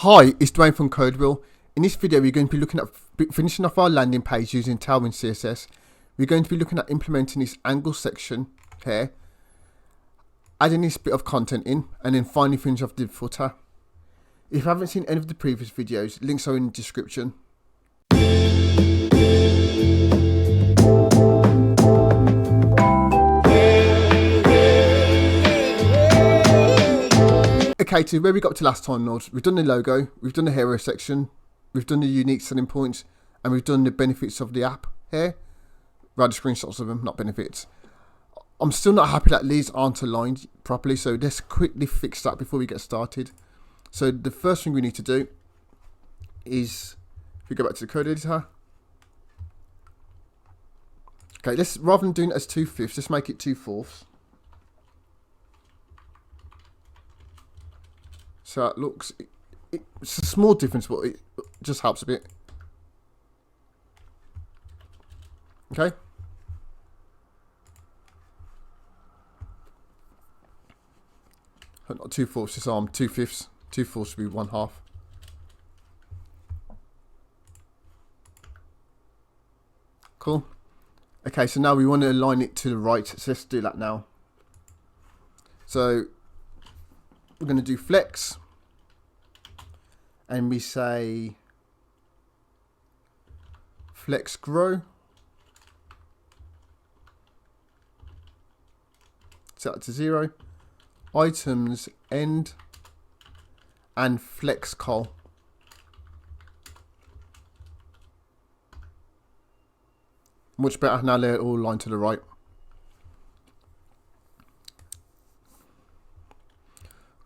Hi, it's Dwayne from Codeville. In this video we're going to be looking at finishing off our landing page using Tailwind CSS. We're going to be looking at implementing this angle section here, adding this bit of content in, and then finally finish off the footer. If you haven't seen any of the previous videos, links are in the description. Okay, to where we got to last time, Nod. We've done the logo, we've done the hero section, we've done the unique selling points, and we've done the benefits of the app here. Rather screenshots of them, not benefits. I'm still not happy that these aren't aligned properly, so let's quickly fix that before we get started. So the first thing we need to do is, if we go back to the code editor. Okay, let's, rather than doing it as 2/5, let's make it 2/4. So it looks, it's a small difference, but it just helps a bit. Okay. Not 2/4, this arm, 2/5. 2/4 should be 1/2. Cool. Okay, so now we want to align it to the right, so let's do that now. So we're going to do flex, and we say flex grow. Set that to 0. Items end and flex col. Much better now. They're all aligned to the right.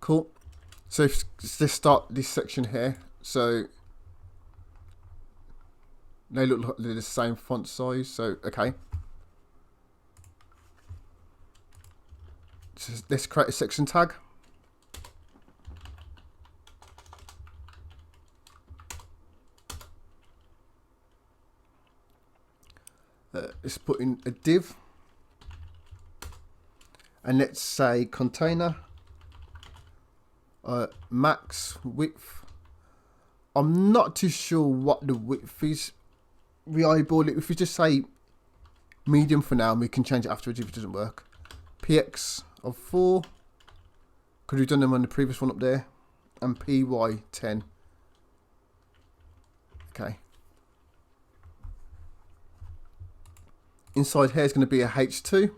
Cool. So let's start this section here. So they look like they're the same font size. So okay. So let's create a section tag. Let's put in a div, and let's say container max width. I'm not too sure what the width is. We eyeball it. If we just say medium for now, and we can change it afterwards if it doesn't work. PX of 4, because we've done them on the previous one up there, and PY 10. Okay. Inside here is going to be a H2.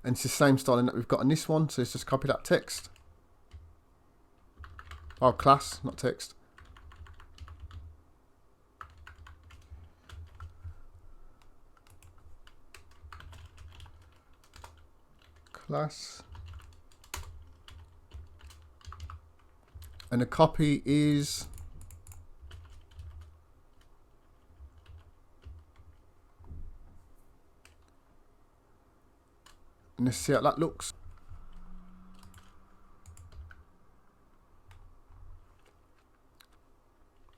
And it's the same styling that we've got on this one, so let's just copy that text. Oh, class, not text. Class. And the copy is and let's see how that looks.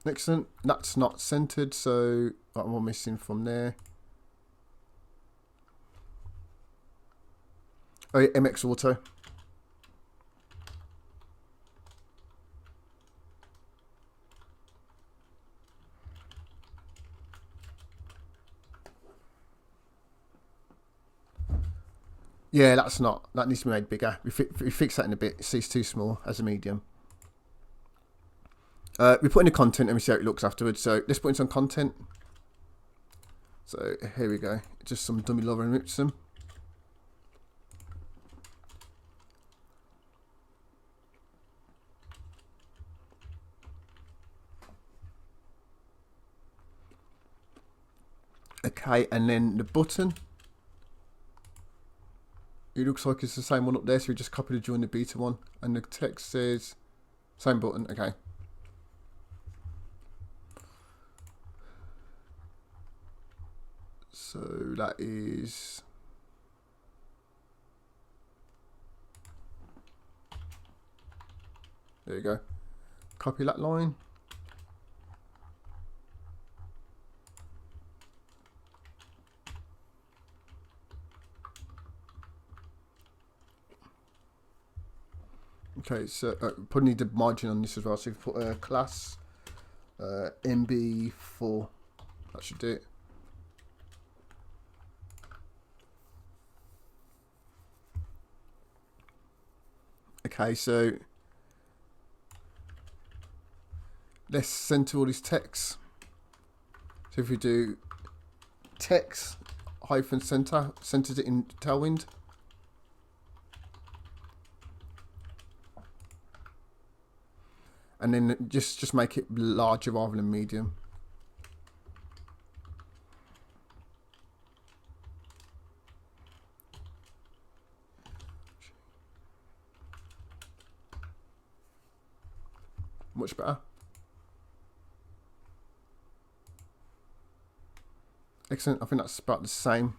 Excellent. That's not centered, so what am I missing from there? Oh yeah, MX Auto. Yeah, that's not. That needs to be made bigger. We fix that in a bit. See, it's too small as a medium. We put in the content and we see how it looks afterwards. So let's put in some content. So here we go. Just some dummy lorem ipsum. Okay, and then the button. It looks like it's the same one up there, so we just copied it during the beta one. And the text says, same button, okay. So that is, there you go. Copy that line. Okay, so probably need the margin on this as well. So if you put class MB4, that should do it. Okay, so let's center all this text. So if we do text hyphen center, centers it in Tailwind. And then just make it larger rather than medium. Much better. Excellent. I think that's about the same.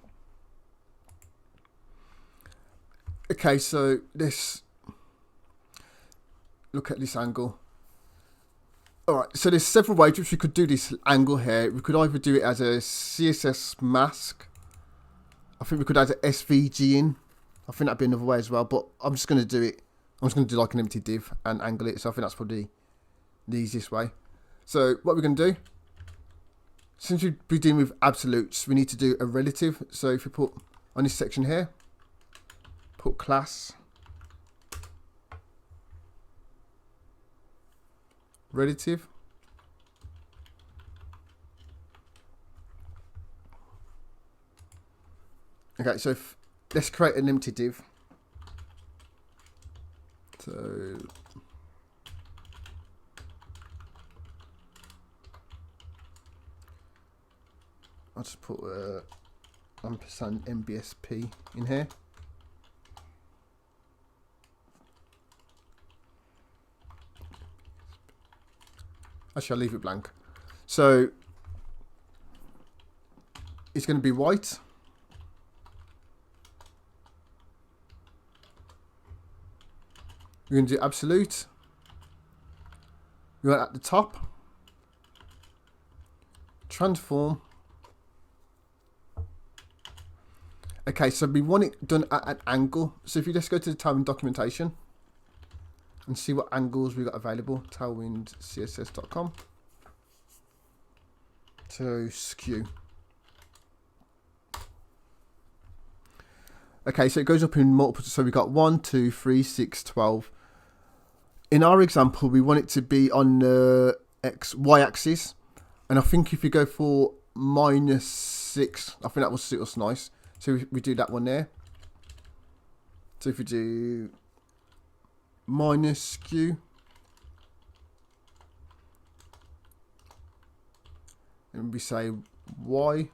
Okay, so let's look at this angle. Alright, so there's several ways which we could do this angle here. We could either do it as a CSS mask. I think we could add an SVG in. I think that'd be another way as well, but I'm just going to do it. I'm just going to do like an empty div and angle it. So I think that's probably the easiest way. So what we're going to do, since we'll be dealing with absolutes, we need to do a relative. So if we put on this section here, put class relative. Okay, so let's create an empty div. So I'll just put ampersand MBSP in here. Actually, I'll leave it blank. So it's going to be white. We're going to do absolute. We want at the top. Transform. Okay, so we want it done at an angle. So if you just go to the Tailwind documentation and see what angles we got available, TailwindCss.com. So skew. Okay, so it goes up in multiple. So we got 1, 2, 3, 6, 12. In our example, we want it to be on the Y axis, and I think if you go for -6, I think that will suit us nice. So we do that one there. So if we do minus skew, and we say Y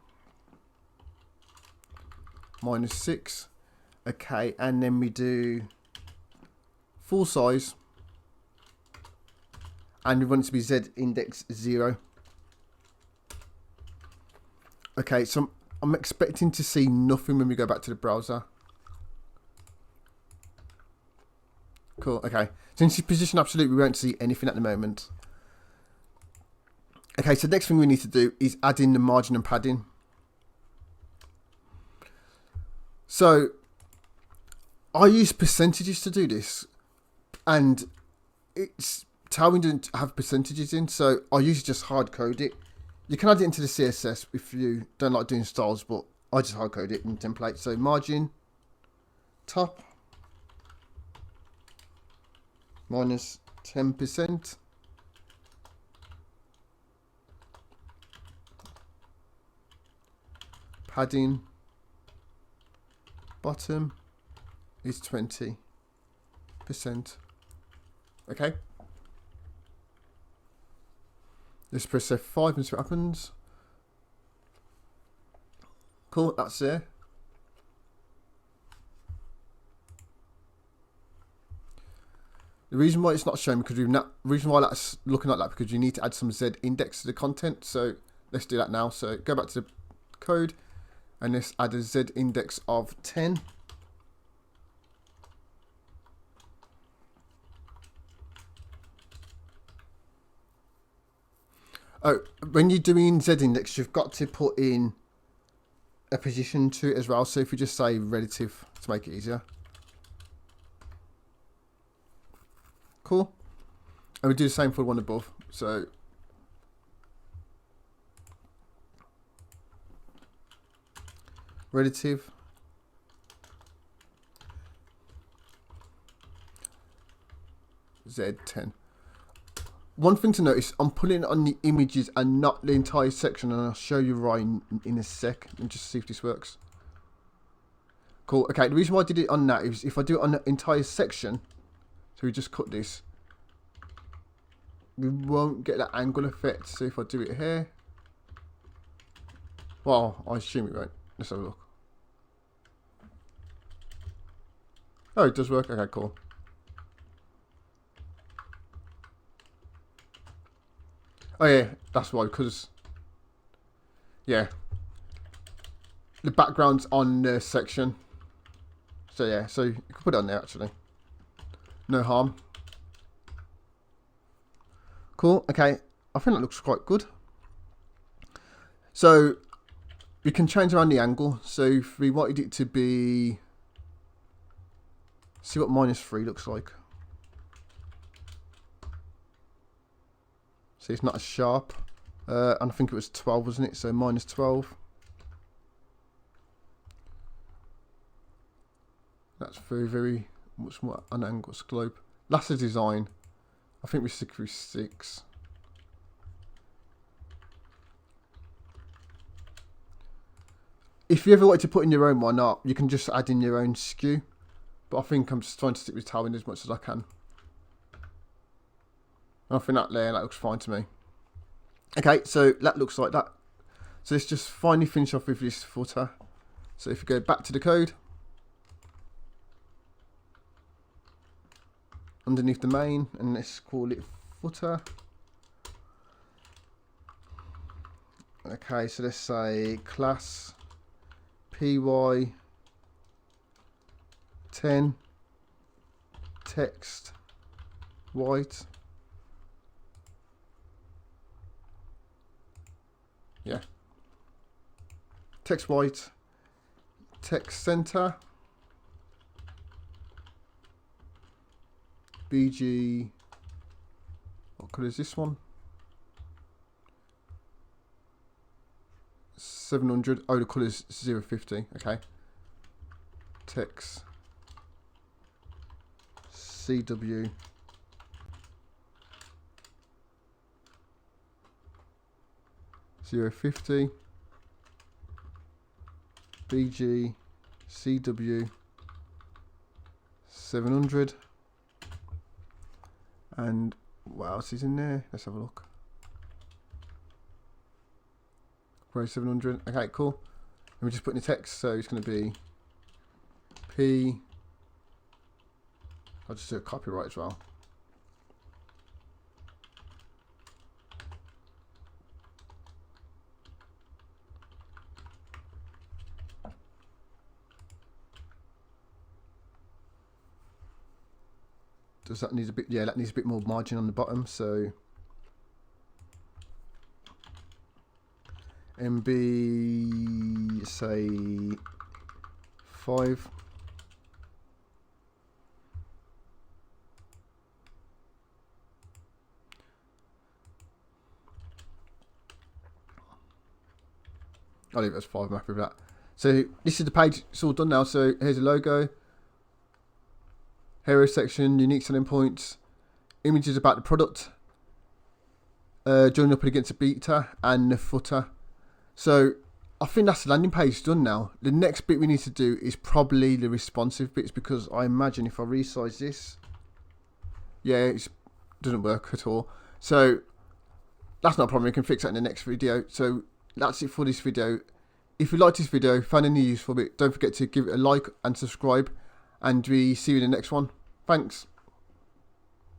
-6, okay, and then we do full size, and we want it to be Z index 0. Okay, so I'm expecting to see nothing when we go back to the browser. Cool, okay. Since it's position absolute, we won't see anything at the moment. Okay, so the next thing we need to do is add in the margin and padding. So I use percentages to do this, and it's Tailwind doesn't have percentages in, so I usually just hard code it. You can add it into the CSS if you don't like doing styles, but I just hard code it in template. So margin top -10%. Padding bottom is 20%. Okay. Let's press F5 and see what happens. Cool, that's there. The reason why it's not showing, because reason why that's looking like that, because you need to add some Z index to the content. So let's do that now. So go back to the code and let's add a Z index of 10. Oh, when you're doing Z index, you've got to put in a position to it as well. So if you just say relative to make it easier. Cool. And we do the same for the one above. So relative Z10. One thing to notice, I'm putting it on the images and not the entire section, and I'll show you right in a sec and just see if this works. Cool. Okay, the reason why I did it on that is if I do it on the entire section, so we just cut this, we won't get that angle effect. So if I do it here, well, I assume it won't. Let's have a look. Oh, it does work. Okay, cool. Oh yeah, that's why, because yeah, the background's on the section. So yeah, so you can put it on there actually. No harm. Cool. Okay, I think that looks quite good. So we can change around the angle. So if we wanted it to be, see what -3 looks like. See, it's not as sharp. And I think it was 12, wasn't it? So -12. That's very, very much more an angle slope. Lasso design, I think we stick with 6. If you ever wanted to put in your own one up, you can just add in your own skew. But I think I'm just trying to stick with Tailwind as much as I can. I think that there, that looks fine to me. Okay, so that looks like that. So let's just finally finish off with this footer. So if we go back to the code, underneath the main, and let's call it footer. Okay, so let's say class py 10 text white. Yeah. Text white, text center, BG, what colour is this one? 700, oh the colour is 050, okay. Text CW, .050, BG CW 700, and what else is in there? Let's have a look. Row 700. Okay, cool. And we just put in the text, so it's going to be P. I'll just do a copyright as well. Does that need a bit? Yeah, that needs a bit more margin on the bottom. So MB, say 5. I'll leave it as 5. I'm happy with that. So this is the page. It's all done now. So here's a logo. Hero section, unique selling points, images about the product, joining up against a beta, and the footer. So I think that's the landing page done now. The next bit we need to do is probably the responsive bits, because I imagine if I resize this, yeah, it doesn't work at all. So that's not a problem. We can fix that in the next video. So that's it for this video. If you liked this video, found any use for it, don't forget to give it a like and subscribe. And we see you in the next one. Thanks.